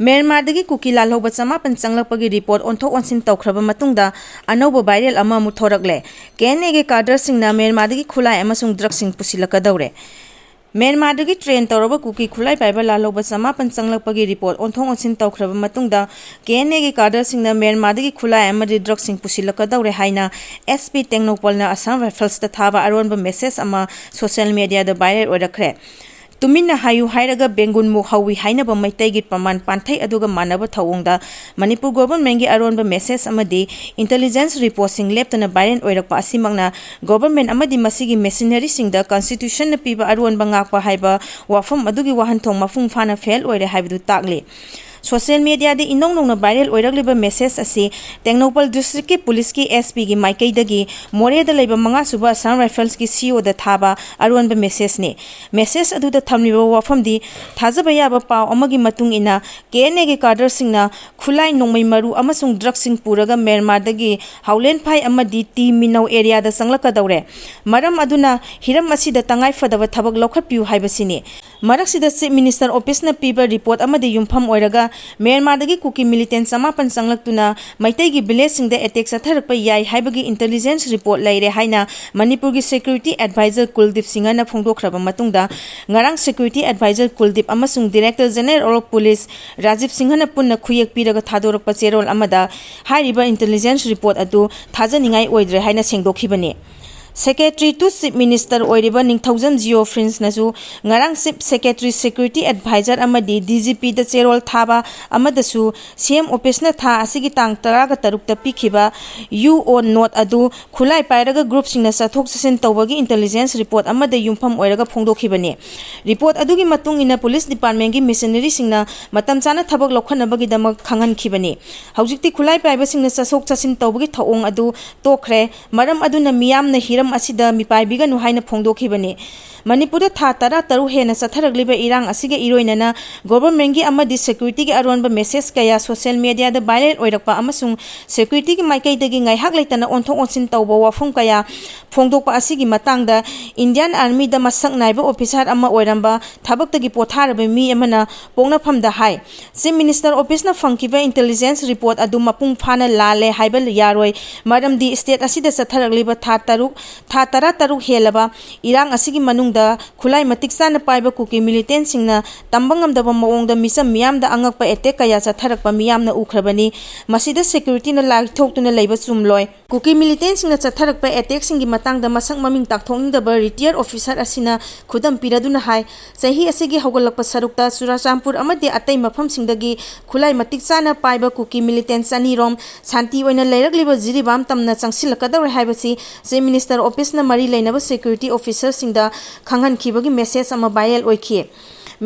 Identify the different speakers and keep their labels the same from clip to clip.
Speaker 1: Myanmar kuki lalhoba chamapan changlakpagi report onthok onsin tawkhraba matungda anauba viral ama muthorakle KNA ge cadre singna Myanmar khulai amasung drug sing pusillakadoure Myanmar train tawraba kuki khulai paiba lalhoba chamapan changlakpagi report onthok onsin tawkhraba matungda KNA ge cadre singna Myanmar khulai amadi drug sing pusillakadoure haina SP Tengnopalna Assam Rifles ta thaba aronba message ama social media da viral orakre Tumina hayu hairaga bengun mu hawi haina ba maitai git paman panthai aduga manaba thawongda Manipur government gi aronba message amadi intelligence report sing leptana viral oirakpa asimangna government amadi masigi machinery singda constitution na piba aronba ngakpa haiba wafam adugi wahanthong mafung fana fail oire haibu takle Social media de inong nong na viral oiragliba message asi Tengnopal district ki police ki SP gi maikai dagi more da leiba manga suba Assam Rifles ki CO da thaba aronba message ne message adu da thamliba wafam di thajaba yaba paw amagi matung ina KNA gi cadre singna khulai nongmai maru amasung drug sing puraga Myanmar dagi haulen phai amadi ti minau area da sanglakadaure maram aduna hiram asi da tangai fadaba thabak lokhapiu haibasini Marak sida Chief Minister Office na piba report amadi yumpham oiraga Myanmar dagi kuki militant samapan sanglaktuna maitai gi village singda attack satharakpa yai haibagi intelligence report laire haina Manipur gi security advisor Kuldip Singha na phongdokhraba matungda ngarang security advisor Kuldip amasung director general of police Rajiv Singha na punna khuyek piraga thadorakpa cherol amada hairiba intelligence report adu thajaningai oidre haina sengdokhibani Secretary to Chief Minister Oiriba Ningthaujam Geo Friends Nasu Ngarang Chief Secretary Security Advisor Amadi DGP da Cherol Thaba Amadasu CM Office na Tha Asigi Tang Taraga Tarukta Pikhiba UO Note Adu Khulai Pairaga Group Singna Sathok Sasin Tawbagi Intelligence Report Amada Yumpham Oiraga Phongdokhibani Report Adugi Matung ina Police Department gi Missionary Singna Matam Chana Thabak Lokhanabagi damak Khangankhibani Haujikti Khulai Paiba Singna Sathok Sasin Tawbagi Thaong Adu Tokre Maram Aduna Miyamna Hiram asida mipai biganu haina phongdokhibani Manipur tha tara taru hena satharagliba irang asige iroinana government gi amadi security gi aronba message kaya social media da viral oirakpa amasung security gi maikai dagi ngai hak laitana onthok onsin tawba wafum kaya phongdokpa asigi matangda Indian Army da masak naiba officer ama oiramba thabak tagi potharaba mi amana pongna phamda hai Chief Minister Office na phangkiba intelligence report adu mapung phana lale haibal yaroi maramdi state asida satharagliba tha tara taruk helaba irang asigi manungda khulai matik sana paiba kuki militant singna tambangam daba maongda misam miyam da angakpa attack kaya chatharakpa miyam na ukhrabani masida security na lag thoktuna leiba chumloi kuki militant singna chatharakpa attack singi matangda masak maming takthongning daba retired officer asina khudam piraduna hai sahi asigi hawgalakpa sarukta Surachampur amadi atai mafam singdagi khulai matik sana paiba kuki militant sani rom santi oina leiragliba jiribam tamna changsilakadaure haibasi Chief Minister Office na mari lainaba security officer singda khanghan khibagi message ama viral oikhi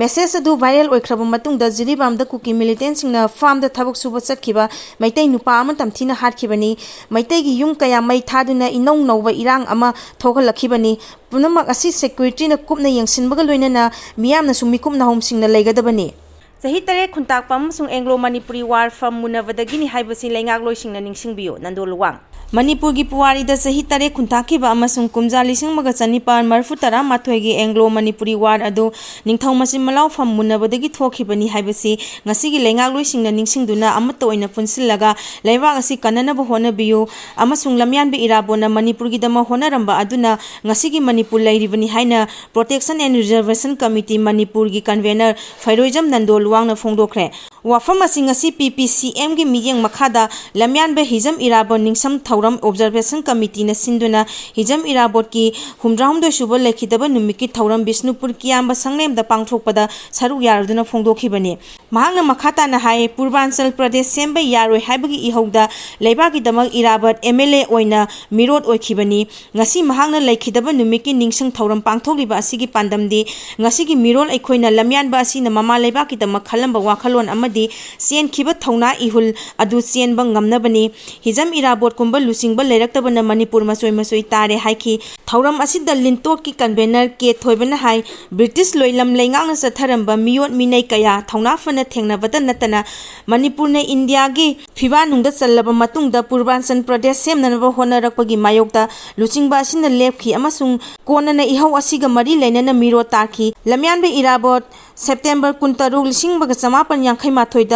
Speaker 1: message adu viral oikhraba matungda jiribam da kuki militant singna farm da thabak suba chatkhiba maitai nupa ama tamthina harkhibani maitai gi yum kaya mai thaduna inong nouba irang ama thogalakhibani punamak asi security na kupna yengsinbaga loinana miyamna sumikum na hom singna leigadabani Sahi tare khuntak pam sung Anglo Manipuri war from munabadgini haibasi laingak loisingna ningsingbiyo nandoluwang Manipur gi puwari da sahi tare khuntakhi ba amasung kumja lising maga chanipan marfu tara mathoi gi Anglo Manipuri war adu ningthau masim malau pham munabadagi thokhibani haibasi ngasi gi laingak loisingna ningsingduna amatta oina punsillaga leiwa asi kanana ba hona biyu amasung lamyan be irabona Manipur gi dama honaramba aduna ngasi gi Manipur lairibani haina Protection and Reservation Committee Manipur gi convener Phairoijam Nandol wang na phongdokre wafam asi ngasi PPCM gi miyeng makhada lamyan be hijam irabon ningsam thauram observation committee na sinduna hijam irabot ki humdrahumdoi suba lekhidaba numiki thauram Bishnupur kiyamba sangnem da pangthokpada saruk yarduna phongdokhibani mahangna makhata na hai Purbanchal Pradesh semba yaroi haibagi ihauda leibagi damak irabat MLA oina mirot oikhibani ngasi mahangna lekhidaba numiki ningsang thauram pangthokliba asigi pandamdi ngasi gi mirol aikhoina lamyan ba asina mama leibagi damak khalamba wakhalon amadi sien khiba thauna ihul adu sien bang ngamnabani hijam irabot kumba लुचिंग लेरक्तबना Manipur Masoi Masoi तारे हाइखी थौरम असिदा लिंटोक की convener के थोइबना high British लोइलम लेंगांगना चथरंबा मियोट मिनै कया थौनाफना थेंनाबदा नतना मणिपुर ने India गी फिबा नुंगदा चल्लबा मतुंगदा पूर्वांचल प्रदेश सेमननबा होनरकपगी मायोक्ता लुचिंगबा असिना लेपखी अमसुंग कोनना इहौ असिगा मरी लेनना Miró तारखी लम्यानबे इराबोट September 1958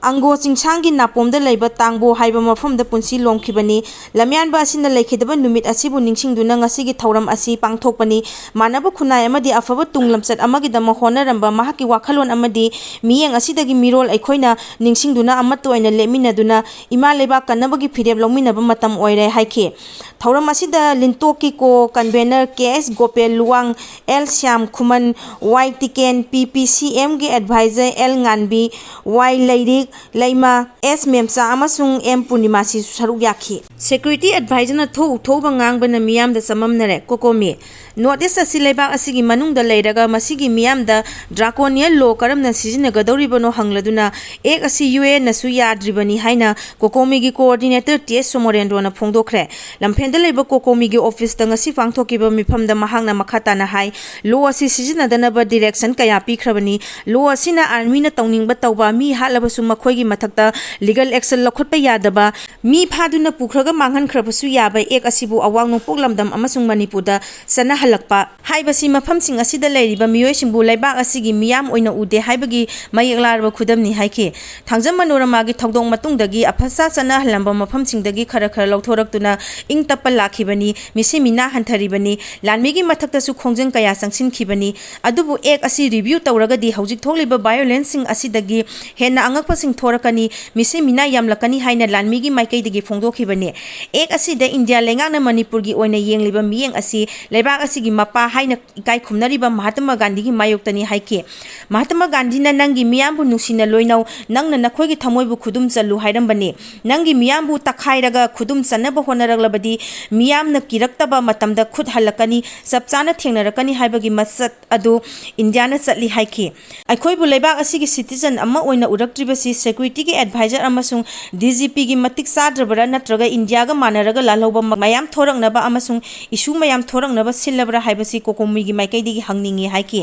Speaker 1: अंगो चिंसांगी नापोमदा लैबा तांगबो हाइबा मफमदा पुंसी लोंखिबनी लम्यानबा असिना लेखिदबा नुमित असिबु निंगसिंगदुना ngasiगी थौरम असि पांगथोकपनी मानब खुनाय अमदि अफबा तुंगलमचत अमगिदम होनरंबा महाकी वाखलोन अमदि मियेंग असिदगी मिरोल अखोइना निंगसिंगदुना अमतोइना लेमिनदुना इमा लेबा कन्नबगी फिरेब लौमिनबा मतम ओइरे हाइखे थौरम असिदा लिंटोकी को convenor K S Gopel Luwang L Shyam Khuman Y Tiken PPCM के advisor L ngangbi Y Lairik Laima S Memcha अमसुंग एम पूर्णिमासी सरुक याखी सिक्योरिटी एडवाइजर न थोबा ngangbana miyamda samamnare kokomi notice asi leibak asigi manungda leiraga masigi miyamda draconian law karamna sizinagadauribano hangladuna ek asi UN nasu yadribani haina kokomi gi coordinator ts somorendo na phongdokre lamphenda leiba kokomi gi office da ngasi pangthokiba mifamda mahangna makhata na hai law asi sizinadana ba direction kaya pikhrabani law asina army na tawningba tawba mi halabasu makhoigi mathakta legal action lokhotpa yadaba mi phaduna pukhraga manghan khrabasu yaba ek asibu awang nopoklamdam amasung manipurda sana halakpa haibasi mafamsing asida leiriba miyoisingbu leibak asigi miyam oina ude haibagi mayeklarba khudamni haike thangjam manorama gi thogdong matungdagi afasa sana halamba mafamsingdagi khara khara lawthoraktuna ingtappa lakhibani misi mina hantharibani lanmigi mathakta su khongjang kaya sangsin khibani adubu ek asi review tawragadi haujik thokliba violence sing asidagi henna angakpasing thorakani misi mina yamlakani haina lanmigi maikaidagi phongdokhibani ek asida india lengangna manipur gi oina yengliba miyeng asi leibak asigi mapa haina ikai khumnariba mahatma gandhi gi mayoktani haike mahatma gandhi na nangi miyambu nusina loinau nangna nakhoigi thamoibu khudum chalu hairambani nangi miyambu takhairaga khudum chanaba honaraglabadi miyamna kiraktaba matamda khud halakani sapchana thengnarakani haibagi masat adu indiana chatli haike aikhoibu leibak asigi citizen amma oina uraktribasi security gi advisor amasung DGP gi matik sadrabara natraga india ga manaraga lalhoba mayam thoraknaba amasung issue mayam thoraknaba silabra haibasi kokomi gi maikaidi gi hangningi haike